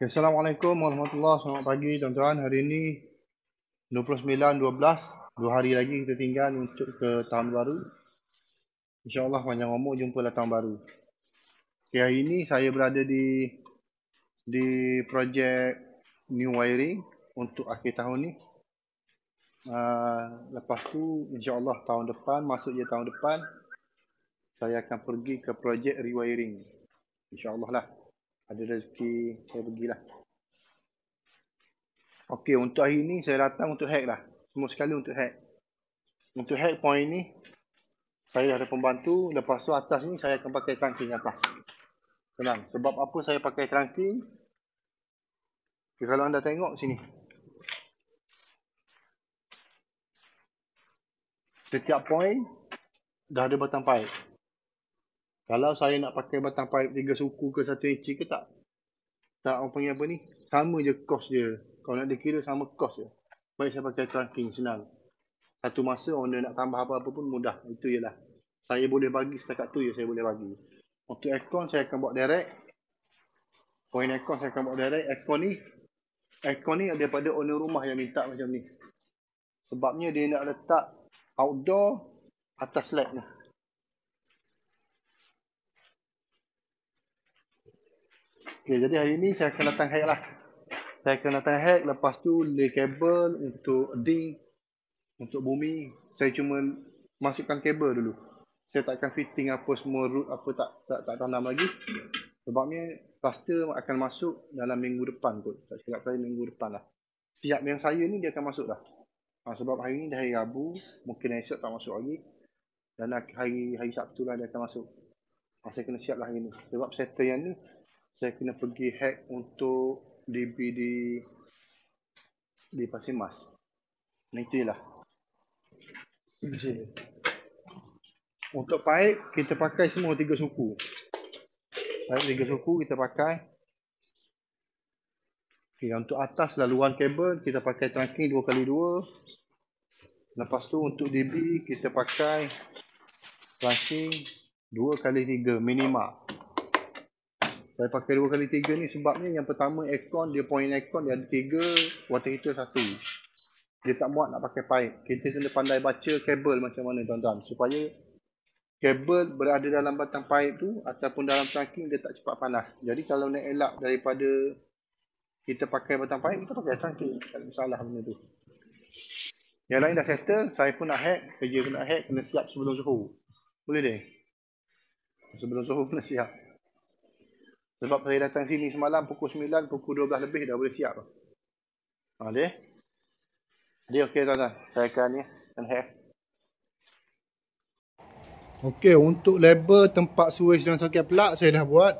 Okay, Assalamualaikum warahmatullahi wabarakatuh. Selamat pagi tuan-tuan. Hari ini 29/12, 2 hari lagi kita tinggal untuk ke tahun baru. InsyaAllah panjang umur jumpalah tahun baru. Okay, hari ini saya berada di projek new wiring untuk akhir tahun ni. Lepas tu insyaAllah tahun depan, masuk je tahun depan, saya akan pergi ke projek rewiring. InsyaAllah lah. Ada rezeki saya pergilah. Okey, untuk hari ni saya datang untuk hack lah. Semua sekali untuk hack. Untuk hack point ni, saya ada pembantu. Lepas tu atas ni saya akan pakai trunking atas. Senang. Sebab apa saya pakai trunking? Okay, kalau anda tengok sini. Setiap point dah ada batang pipe. Kalau saya nak pakai batang pipe 3 suku ke 1 inci ke tak orang panggil apa ni? Sama je cost dia. Kalau nak dikira sama cost je. Baik saya pakai trunking, senang. Satu masa owner nak tambah apa-apa pun mudah. Itu je lah. Saya boleh bagi setakat tu je saya boleh bagi. Untuk aircon saya akan buat direct. Point aircon saya akan buat direct. Aircon ni daripada owner rumah yang minta macam ni. Sebabnya dia nak letak outdoor atas slab ni. Okay, jadi hari ni saya akan datang hack lah. Saya akan datang hack. Lepas tu lay kabel untuk ding, untuk bumi. Saya cuma masukkan kabel dulu. Saya takkan fitting apa semua root apa tak tanam lagi. Sebabnya plaster akan masuk dalam minggu depan kot. Tak silap saya minggu depan lah. Siap yang saya ni dia akan masuk dah. Sebab hari ni dah hari Rabu, mungkin esok tak masuk lagi. Dan hari Sabtu lah dia akan masuk. Saya kena siap lah hari ni. Sebab settle yang ni saya kena pergi hack untuk DB di Pasir Mas. Itu je lah. Untuk pipe, kita pakai semua 3 suku. Pipe 3 suku kita pakai. Okay, untuk atas laluan kabel, kita pakai trunking 2x2. Lepas tu untuk DB, kita pakai trunking 2x3 minima. Saya pakai 2x3 ni sebabnya yang pertama aircon, dia point aircon dia ada 3, water heater 1. Dia tak muat nak pakai pipe. Kita kena pandai baca kabel macam mana tuan-tuan. Supaya kabel berada dalam batang pipe tu ataupun dalam trunking dia tak cepat panas. Jadi kalau nak elak daripada kita pakai batang pipe, kita pakai trunking. Tak ada masalah benda tu. Yang lain dah settle, saya pun nak hack, kerja pun nak hack, kena siap sebelum Zuhur. Boleh deh? Sebelum Zuhur kena siap. Sebab saya datang sini semalam pukul 9, pukul 12 lebih dah boleh siap. Dia? Dia okey tuan-tuan. Saya akan hack. Okey, untuk label tempat switch dan soket plug saya dah buat.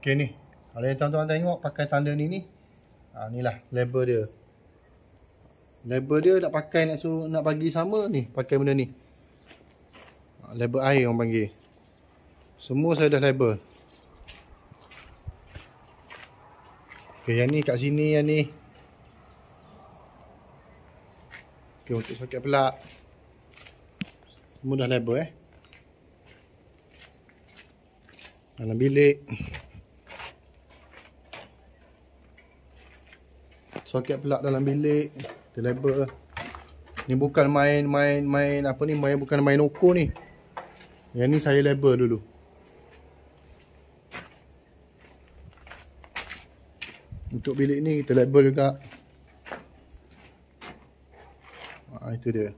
Okey ni. Kalau tuan-tuan tengok pakai tanda ni. Inilah label dia. Label dia nak pakai nak bagi sama ni, pakai benda ni. Label air orang panggil. Semua saya dah label. Okey, yang ni kat sini yang ni. Okey, untuk soket plug. Semua dah label dalam bilik. Soket plug dalam bilik. Kita label. Ni bukan main apa ni, bukan main oko ni. Yang ni saya label dulu. Untuk bilik ni kita label juga. Itu dia.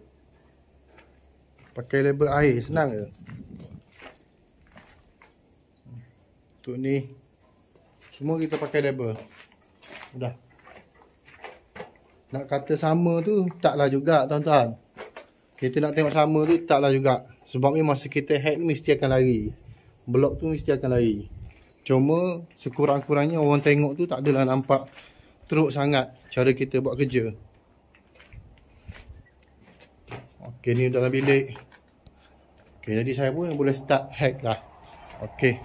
Pakai label air senang je. Untuk ni semua kita pakai label. Sudah. Nak kata sama tu taklah juga tuan-tuan. Kita nak tengok sama tu taklah juga. Sebabnya masa kita hack mesti akan lari. Blok tu mesti akan lari. Cuma sekurang-kurangnya orang tengok tu tak adalah nampak teruk sangat cara kita buat kerja. Okey, ni dalam bilik. Okey, jadi saya pun boleh start hack lah. Okey.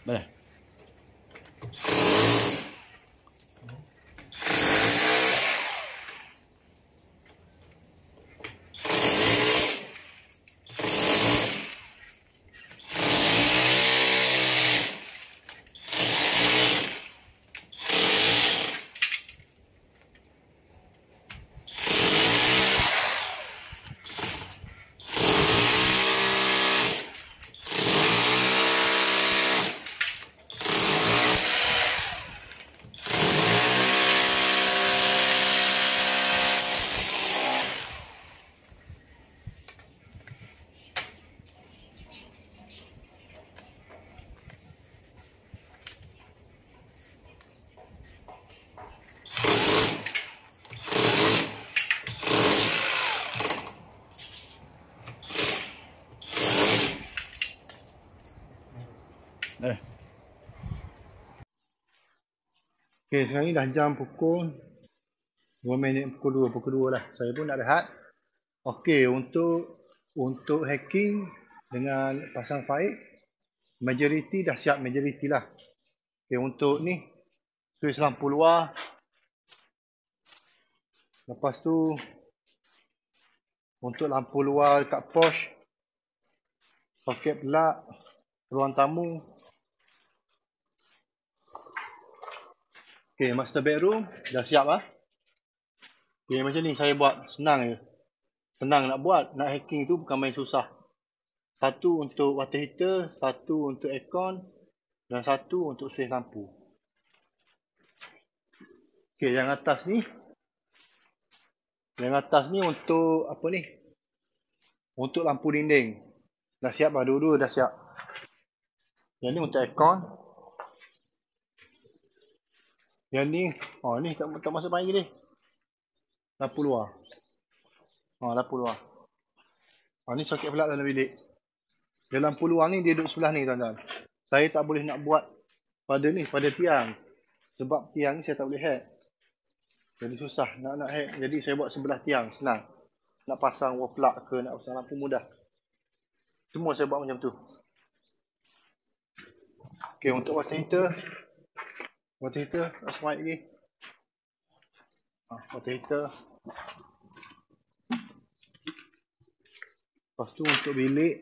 Boleh. Okey, sekarang ni dah jam pukul 2 minit pukul 2 lah. Saya pun nak rehat. Okey, untuk hacking dengan pasang faik, majoriti dah siap, majoriti lah. Okey, untuk ni switch lampu luar. Lepas tu untuk lampu luar dekat porch, soket pelak, ruang tamu. Okey, master bedroom dah siap lah. Okey, macam ni saya buat, senang je. Senang nak buat, nak hacking tu bukan main susah. Satu untuk water heater, satu untuk aircon dan satu untuk switch lampu. Okey, yang atas ni untuk apa ni? Untuk lampu dinding. Dah siap lah, dua-dua dah siap. Yang ni untuk aircon. Yang ni, ni tak masuk main lagi ni. Lampu luar. Lampu luar. Ni soket pelak dalam bilik. Yang lampu luar ni dia duduk sebelah ni, tuan-tuan. Saya tak boleh nak buat pada tiang. Sebab tiang ni saya tak boleh hack. Jadi susah nak hack. Jadi saya buat sebelah tiang, senang. Nak pasang wall plug ke, nak pasang lampu mudah. Semua saya buat macam tu. Okey, untuk water heater tak smart lagi. Water heater. Lepas tu untuk bilik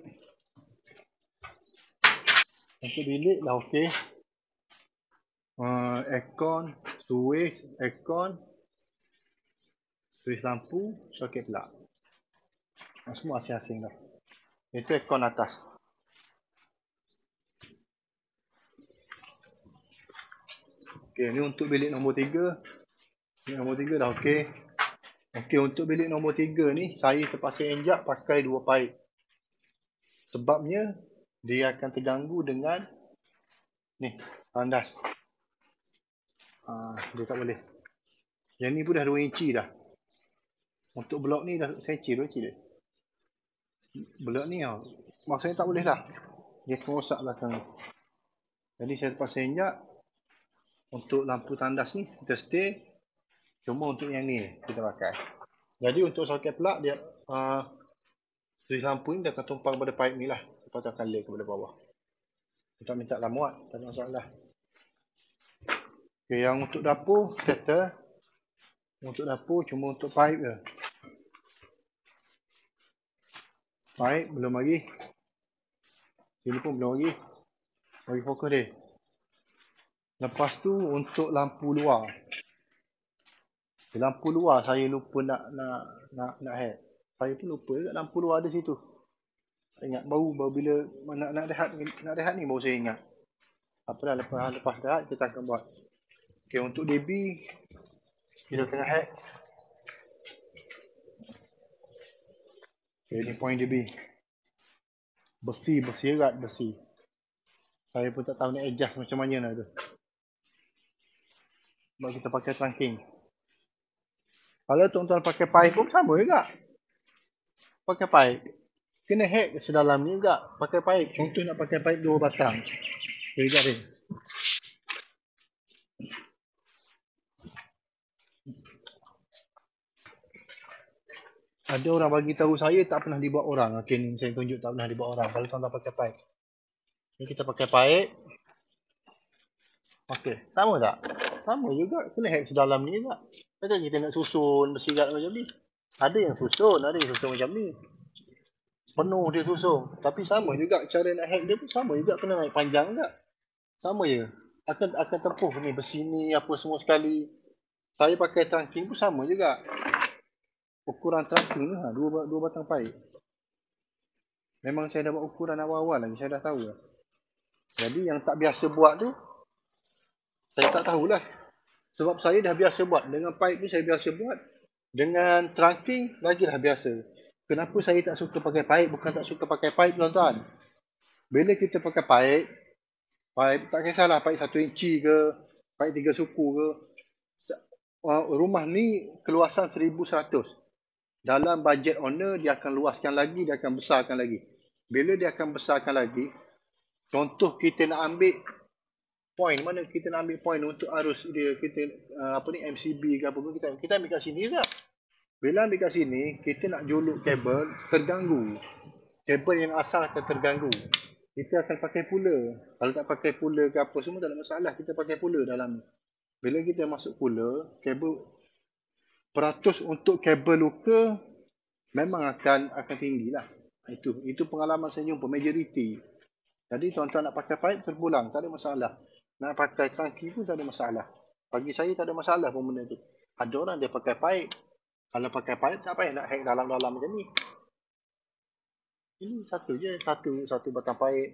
dah okey. Aircon, switch lampu, soket pelak. Semua asing-asing dah. Itu aircon atas. Okey, ni untuk bilik nombor 3. Bilik nombor 3 dah okey. Okey, untuk bilik nombor 3 ni saya terpaksa injak pakai 2 paip. Sebabnya dia akan terganggu dengan ni, tandas. Dia tak boleh. Yang ni pun dah 2 inci dah. Untuk blok ni dah 1 inci, 2 inci dia. Blok ni maksudnya tak boleh lah. Dia akan rosak belakang ni. Jadi saya terpaksa injak. Untuk lampu tandas ni kita stay. Cuma untuk yang ni kita pakai. Jadi untuk soket pelak dia switch lampu ni dia akan tumpang pada pipe ni lah. Lepas tu akan lay kepada bawah. Kita minta lah muat, tak ada masalah. Okay, yang untuk dapur settle. Untuk dapur cuma untuk pipe je. Pipe belum lagi. Sini pun belum lagi. Bagi fokus dia. Lepas tu untuk lampu luar. Lampu luar saya lupa nak hack. Saya pun lupa juga lampu luar ada situ. Saya ingat baru bila nak rehat ni baru saya ingat. Apalah lepas rehat kita akan buat. Okey, untuk DB kita tengah hack. Okey, ni point DB. Besi erat besi. Saya pun tak tahu nak adjust macam mana lah tu. Sebab kita pakai trunking. Kalau tuan-tuan pakai pipe pun sama juga. Pakai pipe. Kena hack sedalam ni juga. Pakai pipe. Contoh nak pakai pipe 2 batang. Okay, sekejap ni. Ada orang bagi tahu saya tak pernah dibuat orang. Okay, ni saya tunjuk tak pernah dibuat orang. Kalau tuan-tuan pakai pipe. Ni kita pakai pipe. Okey, sama tak? Sama juga, kena hack sedalam ni juga. Takkan kita nak susun bersirat macam ni. Ada yang susun macam ni. Penuh dia susun. Tapi sama juga cara nak hack dia pun sama juga, kena naik panjang juga. Sama je. Akan tempuh ni besi ni apa semua sekali. Saya pakai trunking pun sama juga. Ukuran trunking ni dua batang paip. Memang saya dah buat ukuran awal-awal lagi, saya dah tahu lah. Jadi yang tak biasa buat tu, saya tak tahulah. Sebab saya dah biasa buat. Dengan pipe ni saya biasa buat. Dengan trunking lagi dah biasa. Kenapa saya tak suka pakai pipe? Bukan tak suka pakai pipe, tuan-tuan. Bila kita pakai pipe tak kisahlah pipe 1 inci ke, pipe 3 suku ke. Rumah ni keluasan 1100. Dalam bajet owner, dia akan luaskan lagi, dia akan besarkan lagi. Bila dia akan besarkan lagi, contoh kita nak ambil point, mana kita nak ambil point untuk arus dia, kita MCB ke apa pun, kita ambil kat sini juga. Bila ambil kat sini, kita nak juluk kabel, terganggu. Kabel yang asal akan terganggu. Kita akan pakai puller. Kalau tak pakai puller ke apa semua, tak ada masalah. Kita pakai puller dalam ni. Bila kita masuk puller, kabel peratus untuk kabel luka memang akan tinggi lah. Itu pengalaman saya jumpa, majoriti. Jadi tuan-tuan nak pakai pipe terpulang, tak ada masalah. Nak pakai trunking pun tak ada masalah. Bagi saya tak ada masalah pun benda tu. Ada orang dia pakai pipe. Kalau pakai pipe tak payah nak hack dalam-dalam macam ni. Ini satu je, satu batang pipe.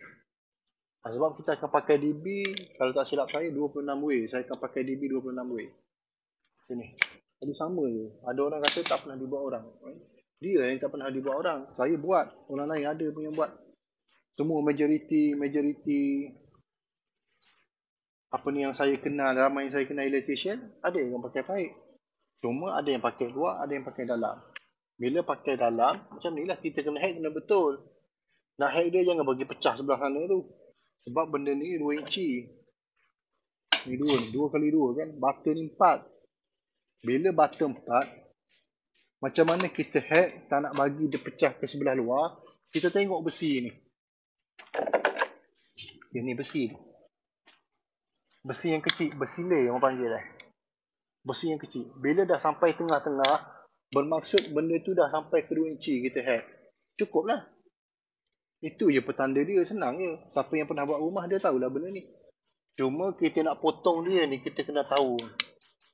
Sebab kita akan pakai DB, kalau tak silap saya 26W. Saya akan pakai DB 26W. Sini. Jadi sama je. Ada orang kata tak pernah dibuat orang. Dia yang tak pernah dibuat orang. Saya buat. Orang lain ada pun yang buat. Semua majoriti apa ni yang saya kenal, ramai yang saya kenal electrician, ada yang pakai pipe. Cuma ada yang pakai luar, ada yang pakai dalam. Bila pakai dalam, macam ni lah kita kena hack, kena betul. Nak hack dia jangan bagi pecah sebelah sana tu. Sebab benda ni 2 inci. Ni 2 kali 2 kan. Butter ni 4. Bila butter 4, macam mana kita hack, tak nak bagi dia pecah ke sebelah luar, kita tengok besi ni. Ini besi ni. Besi yang kecil, besi lay orang panggil lah. Besi yang kecil. Bila dah sampai tengah-tengah, bermaksud benda tu dah sampai ke 2 inci kita hack. Cukup lah. Itu je petanda dia, senang je. Siapa yang pernah buat rumah dia tahulah benda ni. Cuma kita nak potong dia ni, kita kena tahu.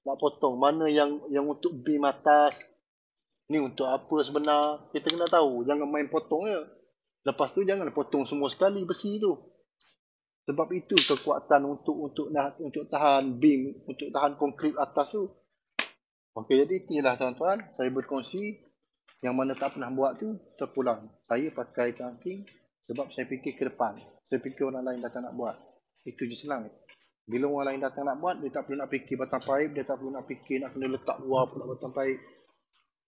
Nak potong mana yang untuk beam atas. Ni untuk apa sebenar. Kita kena tahu. Jangan main potong je. Lepas tu jangan potong semua sekali besi tu. Sebab itu kekuatan untuk tahan beam, untuk tahan konkrit atas tu. Okey, jadi inilah tuan-tuan, saya berkongsi. Yang mana tak pernah buat tu, terpulang. Saya pakai trunking sebab saya fikir ke depan. Saya fikir orang lain datang nak buat. Itu je senang. Bila orang lain datang nak buat, dia tak perlu nak fikir batang pipe, dia tak perlu nak fikir nak kena letak luar pula batang pipe.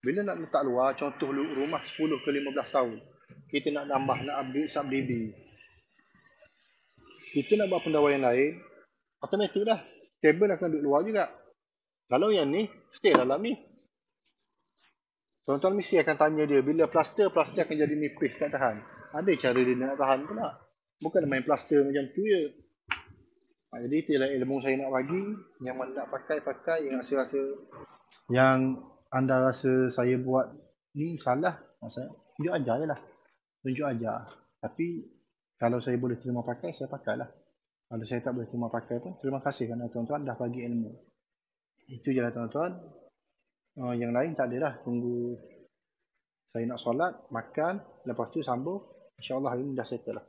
Bila nak letak luar, contoh rumah 10 ke 15 tahun. Kita nak tambah, nak upgrade sub-DB. Kita nak buat pendawaian lain, automatik dah. Kabel akan duduk luar juga. Kalau yang ni, stay dalam ni. Tuan-tuan mesti akan tanya dia, bila plaster akan jadi nipis, tak tahan. Ada cara dia nak tahan pula. Bukan main plaster macam tu je. Jadi itulah ilmu saya nak bagi. Yang mana nak pakai, yang rasa-rasa, yang anda rasa saya buat ni salah, tunjuk ajar je lah. Tunjuk ajar. Tapi kalau saya boleh terima pakai, saya pakailah. Kalau saya tak boleh terima pakai pun, terima kasih kerana tuan-tuan dah bagi ilmu. Itu je lah tuan-tuan. Yang lain tak ada dah. Tunggu saya nak solat, makan, lepas tu sambung. InsyaAllah hari ni dah settle lah.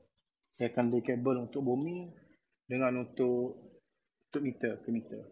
Saya akan beli kabel untuk bumi dengan untuk meter ke meter.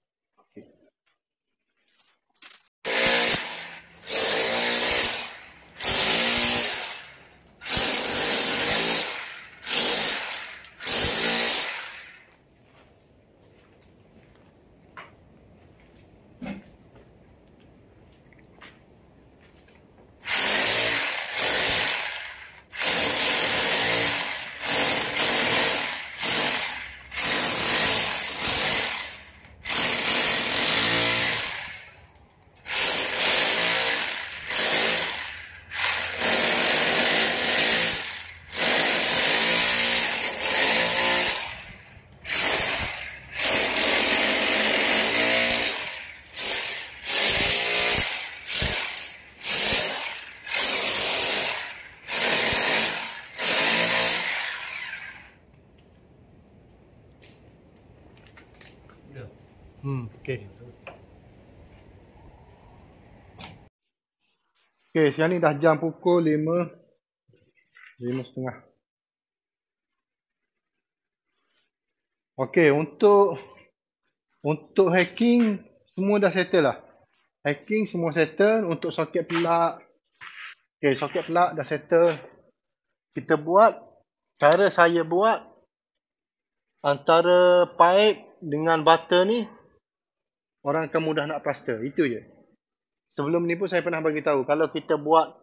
Okey, sekarang ni dah jam pukul 5.30. Okey, untuk hacking semua dah settle lah. Hacking semua settle. Untuk soket pelak. Okey, soket pelak dah settle. Kita buat, cara saya buat antara pipe dengan butter ni orang akan mudah nak plaster. Itu je. Sebelum ni pun saya pernah bagi tahu kalau kita buat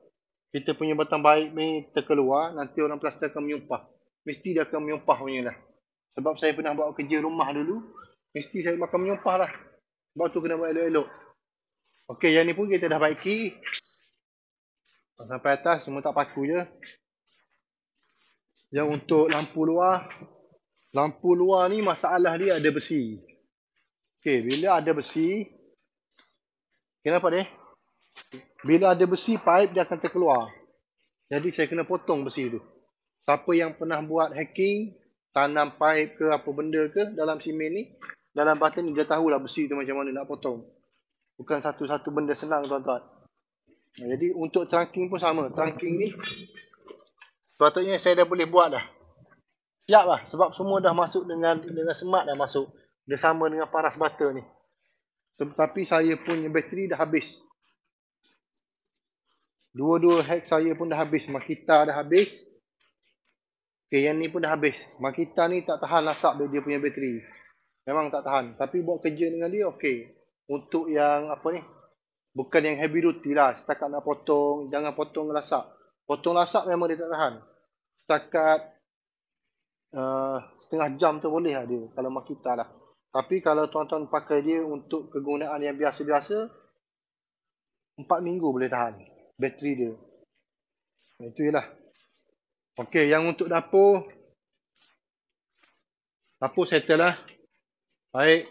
kita punya batang pipe ni terkeluar, nanti orang plaster akan menyumpah. Mesti dia akan menyumpah punya lah. Sebab saya pernah buat kerja rumah dulu, mesti saya makan menyumpah lah. Sebab tu kena buat elok-elok. Okey, yang ni pun kita dah baiki. Sampai atas, semua tak paku je. Yang untuk lampu luar ni masalah dia ada besi. Okey, bila ada besi, kenapa ni? Bila ada besi, pipe dia akan terkeluar. Jadi saya kena potong besi tu. Siapa yang pernah buat hacking, tanam pipe ke apa benda ke dalam simen ni, dalam batu ni, dia tahulah besi tu macam mana nak potong. Bukan satu-satu benda senang, tuan-tuan. Jadi untuk trunking pun sama. Trunking ni sepatutnya saya dah boleh buat dah. Siap lah. Sebab semua dah masuk dengan semat dah masuk. Dia sama dengan paras butter ni. Tapi saya punya bateri dah habis. Dua-dua hack saya pun dah habis. Makita dah habis. Okay, yang ni pun dah habis. Makita ni tak tahan lasak dia punya bateri. Memang tak tahan. Tapi buat kerja dengan dia okey. Untuk yang apa ni, bukan yang heavy duty lah. Setakat nak potong, jangan potong lasak. Potong lasak memang dia tak tahan. Setakat setengah jam tu boleh lah dia. Kalau Makita lah. Tapi kalau tuan-tuan pakai dia untuk kegunaan yang biasa-biasa, 4 minggu boleh tahan. Bateri dia. Itu je lah. Okey, yang untuk dapur. Dapur settle lah. Baik.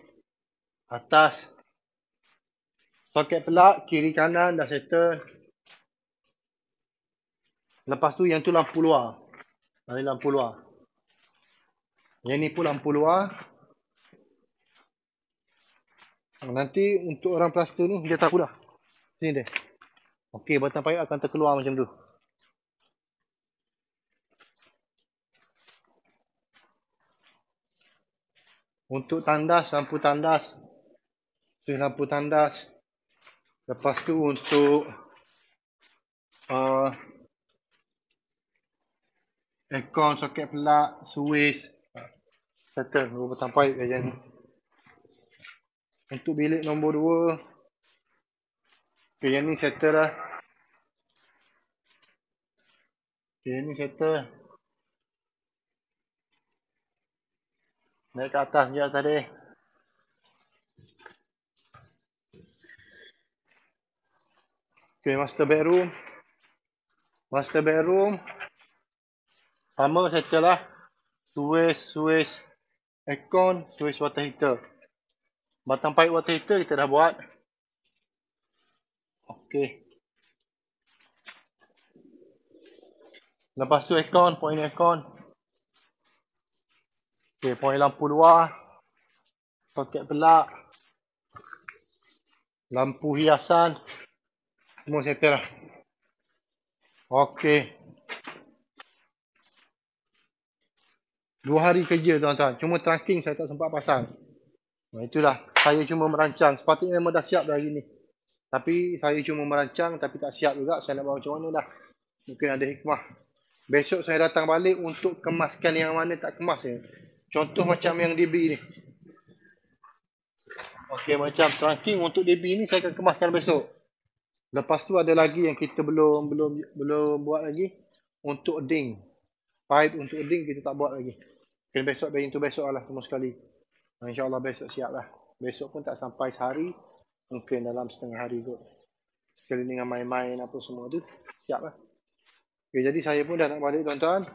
Atas. Soket pelak, kiri kanan dah settle. Lepas tu yang tu lampu luar. Ini lampu luar. Yang ni pun lampu luar. Nanti untuk orang plaster ni dia tahu dah. Sini dia. Okey, batang pipe akan terkeluar macam tu. Untuk tandas, lampu tandas. Lampu tandas. Lepas tu untuk aircon, soket pelak, switch. Settle batang pipe macam ni. Untuk bilik nombor 2. Okay, yang ni settle lah. Okay, yang ni settle. Naik ke atas je tadi. Okay, master bedroom. Master bedroom. Sama settle lah. Switch, aircon, switch water heater. Batang pipe water heater kita dah buat. Okey. Lepas tu aircon, point aircon. Okey, point lampu luar. Soket pelak. Lampu hiasan. Semua settle lah. Okey. 2 hari kerja tuan-tuan. Cuma trunking saya tak sempat pasang. Itulah. Saya cuma merancang. Sepatutnya memang dah siap dah hari ni. Tapi saya cuma merancang tapi tak siap juga. Saya nak buat macam mana dah. Mungkin ada hikmah. Besok saya datang balik untuk kemaskan yang mana tak kemas ya. Contoh macam yang DB ni. Okey, macam trunking untuk DB ni saya akan kemaskan besok. Lepas tu ada lagi yang kita belum buat lagi. Untuk ding. Pipe untuk ding kita tak buat lagi. Mungkin besok bagian tu besok lah semua sekali. InsyaAllah besok siap lah. Besok pun tak sampai sehari. Mungkin dalam setengah hari kot. Sekali dengan main-main apa semua tu. Siap lah. Okay, jadi saya pun dah nak balik tuan-tuan.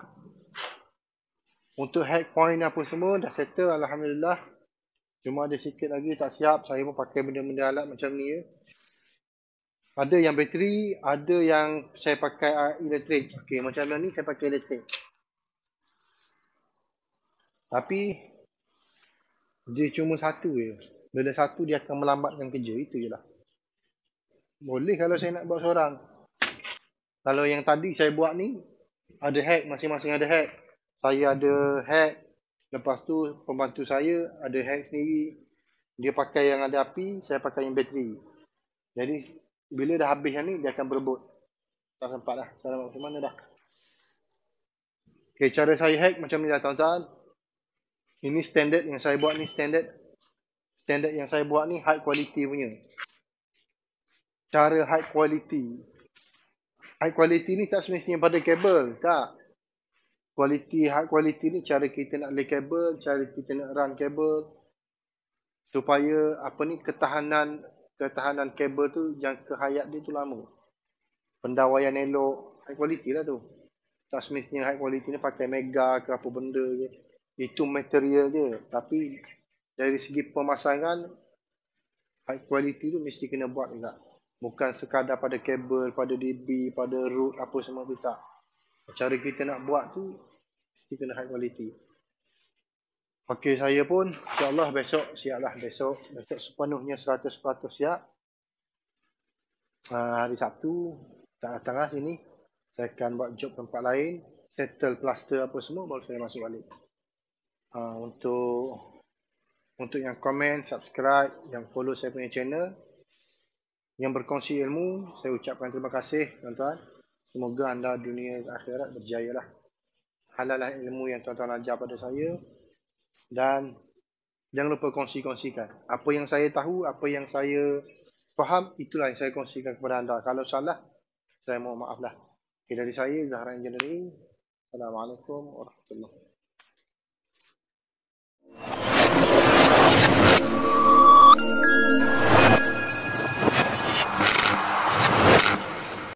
Untuk hack point apa semua dah settle Alhamdulillah. Cuma ada sikit lagi tak siap. Saya pun pakai benda-benda alat macam ni ya. Ada yang bateri, ada yang saya pakai elektrik. Okay, macam ni saya pakai elektrik. Tapi dia cuma satu je. Bila satu dia akan melambatkan kerja. Itu je lah. Boleh kalau saya nak buat seorang. Kalau yang tadi saya buat ni, ada hack, masing-masing ada hack. Saya ada hack, lepas tu pembantu saya ada hack sendiri. Dia pakai yang ada api, saya pakai yang bateri. Jadi bila dah habis yang ni, dia akan berebut. Tak sempat dah. Cara macam mana dah. Okay, cara saya hack macam ni lah tuan-tuan. Ini standard yang saya buat ni, standard yang saya buat ni high quality punya. Cara high quality. High quality ni tak semestinya pada kabel, tak. High quality ni cara kita nak lay kabel, cara kita nak run kabel. Supaya apa ni ketahanan kabel tu, jangka hayat dia tu lama. Pendawaian elok, high quality lah tu. Tak semestinya high quality ni pakai mega ke apa benda ke. Itu material dia. Tapi dari segi pemasangan, high quality tu mesti kena buat juga. Bukan sekadar pada kabel, pada DB, pada root, apa semua tu tak. Cara kita nak buat tu, mesti kena high quality. Okey, saya pun insyaAllah besok siap lah. Besok sepenuhnya 100% siap. Hari Sabtu, tak datang lah sini. Saya akan buat job tempat lain. Settle plaster apa semua, baru saya masuk balik. Untuk yang komen, subscribe, yang follow saya punya channel, yang berkongsi ilmu, saya ucapkan terima kasih tuan-tuan. Semoga anda dunia akhirat berjaya lah. Halallah ilmu yang tuan-tuan ajar pada saya. Dan jangan lupa kongsikan. Apa yang saya tahu, apa yang saya faham, itulah yang saya kongsikan kepada anda. Kalau salah, saya mohon maaf lah. Okay, dari saya, Zahra Engineering. Assalamualaikum warahmatullahi wabarakatuh.